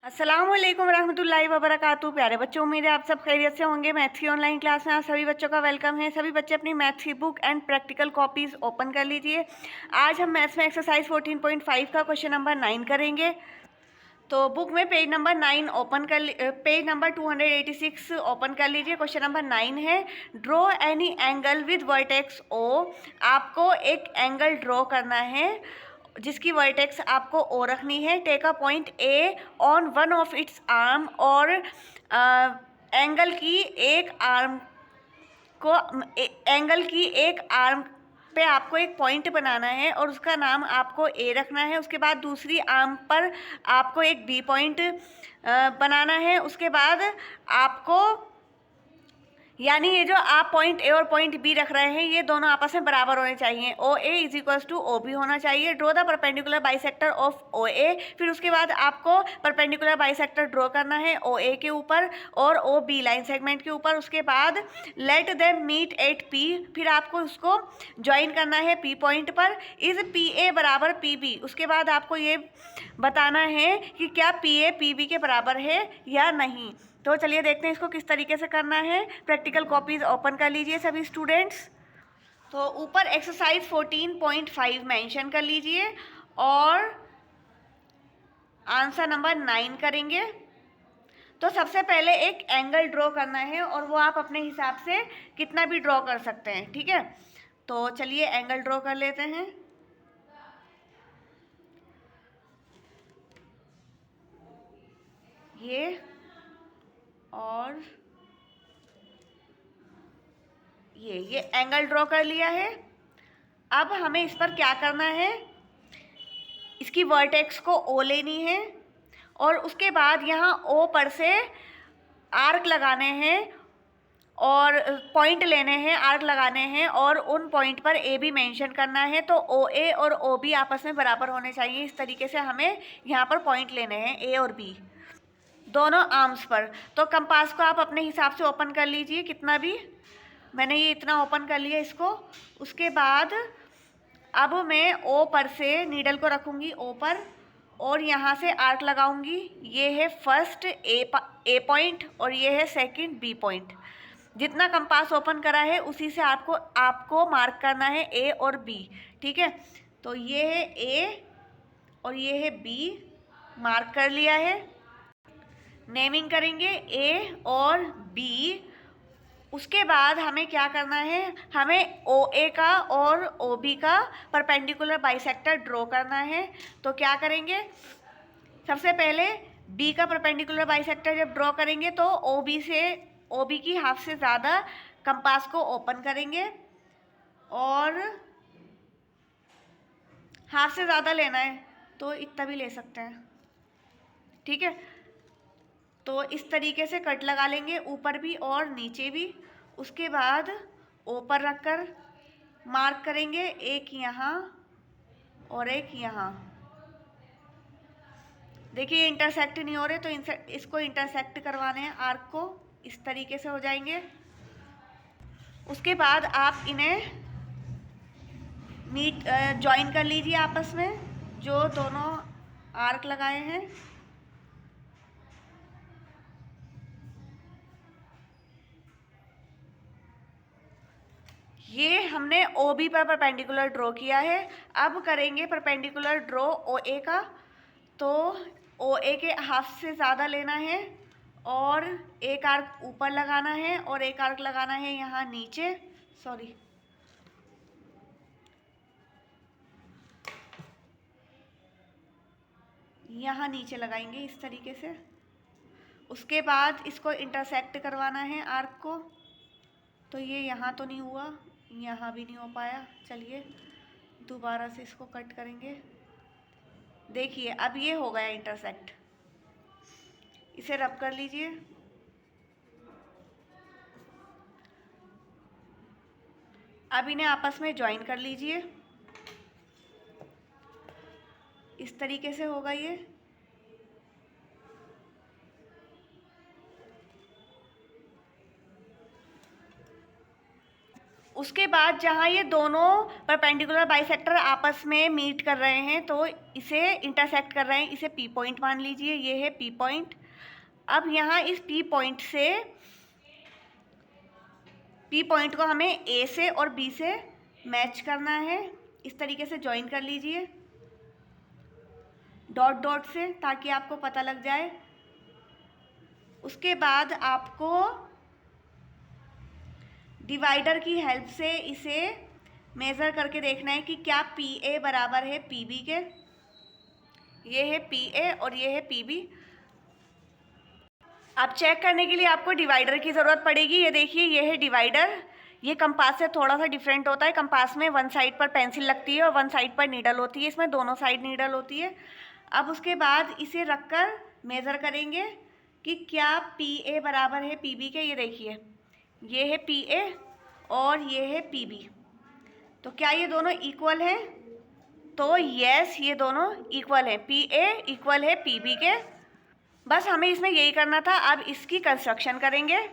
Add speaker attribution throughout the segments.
Speaker 1: अस्सलाम वालेकुम रहमतुल्लाहि व बरकातहू। प्यारे बच्चों, उम्मीद है आप सब खैरियत से होंगे। मैथ्स की ऑनलाइन क्लास में आप सभी बच्चों का वेलकम है। सभी बच्चे अपनी मैथ्स की book and practical copies open कर लीजिए। आज हम मैथ्स में एक्सरसाइज 14.5 का क्वेश्चन नंबर 9 करेंगे। तो बुक में पेज नंबर 9 ओपन कर पेज नंबर 286 ओपन कर लीजिए। क्वेश्चन नंबर 9 है, draw any angle with vertex O. आपको एक एंगल ड्रॉ करना है जिसकी वर्टेक्स आपको ओ रखनी है। Take a point A on one of its arm, और एंगल की एक आर्म को एंगल की एक आर्म पे आपको एक पॉइंट बनाना है और उसका नाम आपको ए रखना है। उसके बाद दूसरी आर्म पर आपको एक बी पॉइंट बनाना है। उसके बाद आपको, यानी ये जो आप पॉइंट ए और पॉइंट बी रख रहे हैं ये दोनों आपस में बराबर होने चाहिए। O A is equals to O B होना चाहिए। Draw the perpendicular bisector of O A. फिर उसके बाद आपको परपेंडिकुलर बाइसेक्टर ड्रॉ करना है ओ ए के ऊपर और ओ बी लाइन सेगमेंट के ऊपर। उसके बाद let them meet at P. फिर आपको उसको ज्वाइन करना है पी पॉइंट पर। इज पी ए बराबर पी बी। उसके बाद आपको ये बताना है कि क्या पी ए पी बी के बराबर है या नहीं। तो चलिए देखते हैं इसको किस तरीके से करना है। प्रैक्टिकल कॉपीज ओपन कर लीजिए सभी स्टूडेंट्स। तो ऊपर एक्सरसाइज 14.5 मेंशन कर लीजिए और आंसर नंबर 9 करेंगे। तो सबसे पहले एक एंगल ड्रॉ करना है और वो आप अपने हिसाब से कितना भी ड्रॉ कर सकते हैं, ठीक है। तो चलिए एंगल ड्रॉ कर लेते हैं। ये और ये एंगल ड्रॉ कर लिया है। अब हमें इस पर क्या करना है, इसकी वर्टेक्स को ओ लेनी है और उसके बाद यहाँ ओ पर से आर्क लगाने हैं और पॉइंट लेने हैं, आर्क लगाने हैं और उन पॉइंट पर ए भी मेंशन करना है। तो ओ ए और ओ बी आपस में बराबर होने चाहिए। इस तरीके से हमें यहाँ पर पॉइंट लेने हैं ए और बी दोनों आर्म्स पर। तो कंपास को आप अपने हिसाब से ओपन कर लीजिए, कितना भी। मैंने ये इतना ओपन कर लिया इसको। उसके बाद अब मैं ओ पर से नीडल को रखूँगी ओ पर और यहाँ से आर्क लगाऊंगी। ये है फर्स्ट ए पॉइंट और ये है सेकंड बी पॉइंट। जितना कंपास ओपन करा है उसी से आपको मार्क करना है ए और बी, ठीक है। तो ये है ए और ये है बी, मार्क कर लिया है। नेमिंग करेंगे ए और बी। उसके बाद हमें क्या करना है, हमें ओ ए का और ओ बी का परपेंडिकुलर बाइसेक्टर ड्रॉ करना है। तो क्या करेंगे, सबसे पहले बी का परपेंडिकुलर बाइसेक्टर जब ड्रॉ करेंगे तो ओ बी की हाफ से ज़्यादा कंपास को ओपन करेंगे और हाफ से ज़्यादा लेना है तो इतना भी ले सकते हैं, ठीक है। तो इस तरीके से कट लगा लेंगे ऊपर भी और नीचे भी। उसके बाद ओ पर रखकर मार्क करेंगे, एक यहाँ और एक यहाँ। देखिए इंटरसेक्ट नहीं हो रहे तो इसको इंटरसेक्ट करवाने हैं आर्क को। इस तरीके से हो जाएंगे। उसके बाद आप इन्हें ज्वाइन कर लीजिए आपस में, जो दोनों आर्क लगाए हैं। ये हमने ओ बी पर परपेंडिकुलर ड्रॉ किया है। अब करेंगे परपेंडिकुलर ड्रॉ ओ ए का। तो ओ ए के हाफ से ज़्यादा लेना है और एक आर्क ऊपर लगाना है और एक आर्क लगाना है यहाँ नीचे, सॉरी यहाँ नीचे लगाएंगे इस तरीके से। उसके बाद इसको इंटरसेक्ट करवाना है आर्क को। तो ये यहाँ तो नहीं हुआ, यहाँ भी नहीं हो पाया। चलिए दोबारा से इसको कट करेंगे। देखिए अब ये हो गया इंटरसेक्ट। इसे रब कर लीजिए। अब इन्हें आपस में ज्वाइन कर लीजिए। इस तरीके से होगा ये। उसके बाद जहाँ ये दोनों परपेंडिकुलर बाइसेक्टर आपस में मीट कर रहे हैं तो इसे इंटरसेक्ट कर रहे हैं, इसे पी पॉइंट मान लीजिए, ये है पी पॉइंट। अब यहाँ इस पी पॉइंट से, पी पॉइंट को हमें ए से और बी से मैच करना है। इस तरीके से ज्वाइन कर लीजिए डॉट डॉट से, ताकि आपको पता लग जाए। उसके बाद आपको डिवाइडर की हेल्प से इसे मेज़र करके देखना है कि क्या पी ए बराबर है पी बी के। ये है पी ए और ये है पी बी। अब चेक करने के लिए आपको डिवाइडर की ज़रूरत पड़ेगी। ये देखिए, ये है डिवाइडर। ये कंपास से थोड़ा सा डिफरेंट होता है। कंपास में वन साइड पर पेंसिल लगती है और वन साइड पर नीडल होती है, इसमें दोनों साइड नीडल होती है। अब उसके बाद इसे रखकर मेज़र करेंगे कि क्या पी ए बराबर है पी बी के। ये देखिए, ये है पी ए और ये है पी बी। तो क्या ये दोनों इक्वल हैं? तो यस, ये दोनों इक्वल है। पी ए इक्वल है पी बी के। बस हमें इसमें यही करना था। अब इसकी कंस्ट्रक्शन करेंगे।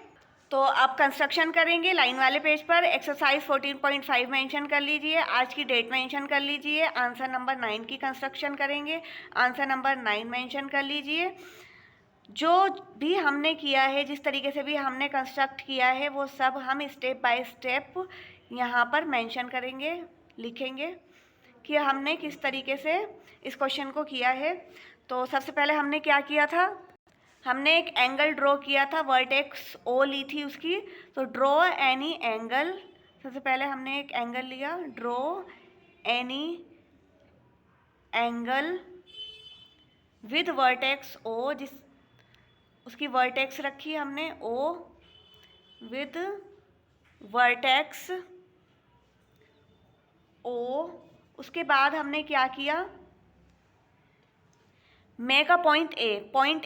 Speaker 1: तो अब कंस्ट्रक्शन करेंगे लाइन वाले पेज पर। एक्सरसाइज 14.5 मेंशन कर लीजिए, आज की डेट मेंशन कर लीजिए, आंसर नंबर 9 की कंस्ट्रक्शन करेंगे। आंसर नंबर 9 मेंशन कर लीजिए। जो भी हमने किया है, जिस तरीके से भी हमने कंस्ट्रक्ट किया है, वो सब हम स्टेप बाय स्टेप यहाँ पर मेंशन करेंगे, लिखेंगे कि हमने किस तरीके से इस क्वेश्चन को किया है। तो सबसे पहले हमने क्या किया था, हमने एक एंगल ड्रॉ किया था, वर्टेक्स ओ ली थी उसकी। तो ड्रॉ एनी एंगल, सबसे पहले हमने एक एंगल लिया, draw any angle with vertex O, जिस उसकी वर्टेक्स रखी हमने ओ, विद वर्टेक्स ओ। उसके बाद हमने क्या किया, मेक अ पॉइंट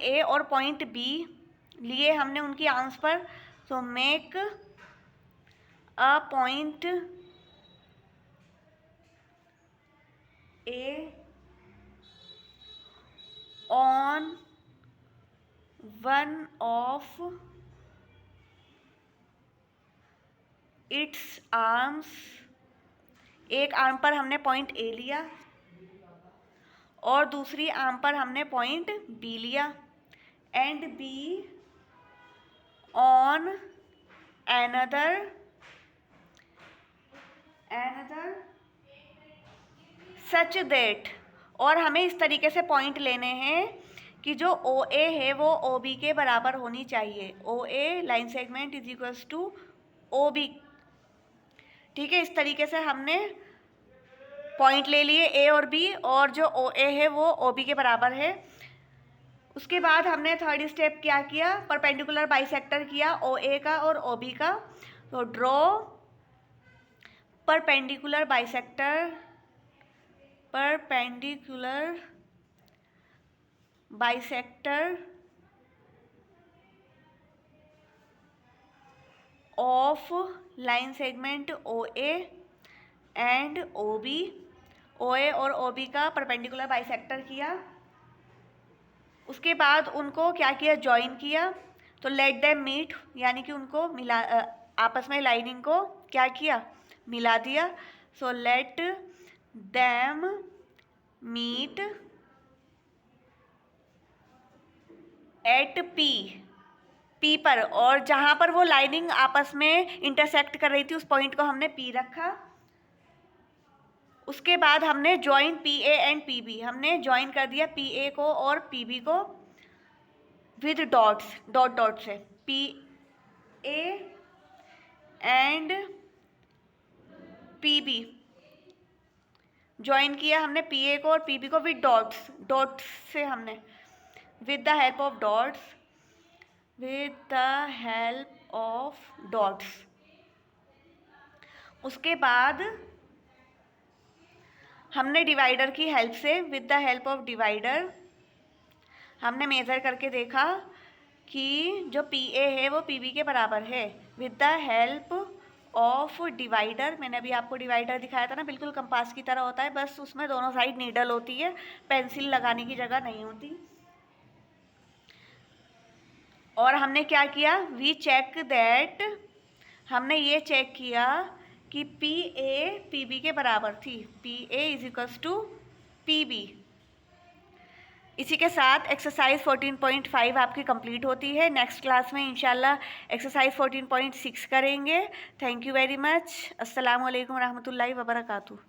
Speaker 1: ए और पॉइंट बी लिए हमने उनकी आर्म्स पर। तो make a point A on one of it's arms. एक आर्म पर हमने पॉइंट ए लिया और दूसरी आर्म पर हमने पॉइंट बी लिया। And be on another such that. और हमें इस तरीके से पॉइंट लेने हैं कि जो ओ ए है वो ओ बी के बराबर होनी चाहिए। O A line segment is equals to O B. ठीक है, इस तरीके से हमने पॉइंट ले लिए ए और बी, और जो ओ ए है वो ओ बी के बराबर है। उसके बाद हमने थर्ड स्टेप क्या किया, परपेंडिकुलर बाइसेक्टर किया ओ ए का और ओ बी का। तो draw perpendicular bisector of line segment O A and O B. O A और ओ बी का परपेंडिकुलर बाइसेक्टर किया। उसके बाद उनको क्या किया, ज्वाइन किया। तो लेट देम मीट, यानी कि उनको मिला, आपस में लाइनिंग को क्या किया, मिला दिया। So let them meet at P पर, और जहाँ पर वो लाइनिंग आपस में इंटरसेक्ट कर रही थी उस पॉइंट को हमने पी रखा। उसके बाद हमने join P A and P B, हमने ज्वाइन कर दिया पी ए को और पी बी को विद डॉट्स, डॉट डॉट से। P A and P B join किया हमने पी ए को और पी बी को विद डॉट्स, डॉट्स से हमने, with the help of dots, with the help of dots. उसके बाद हमने डिवाइडर की हेल्प से, with the help of divider, हमने मेज़र करके देखा कि जो पी ए है वो पी बी के बराबर है। With the help of divider, मैंने अभी आपको डिवाइडर दिखाया था ना, बिल्कुल कंपास की तरह होता है, बस उसमें दोनों साइड नीडल होती है, पेंसिल लगाने की जगह नहीं होती। और हमने क्या किया, वी चेक दैट, हमने ये चेक किया कि पी ए पी बी के बराबर थी, P A is equals to P B. इसी के साथ एक्सरसाइज 14.5 आपकी कंप्लीट होती है। नेक्स्ट क्लास में इंशाल्लाह एक्सरसाइज 14.6 करेंगे। Thank you very much. अस्सलाम वालेकुम रहमतुल्लाहि व बरकातुहू।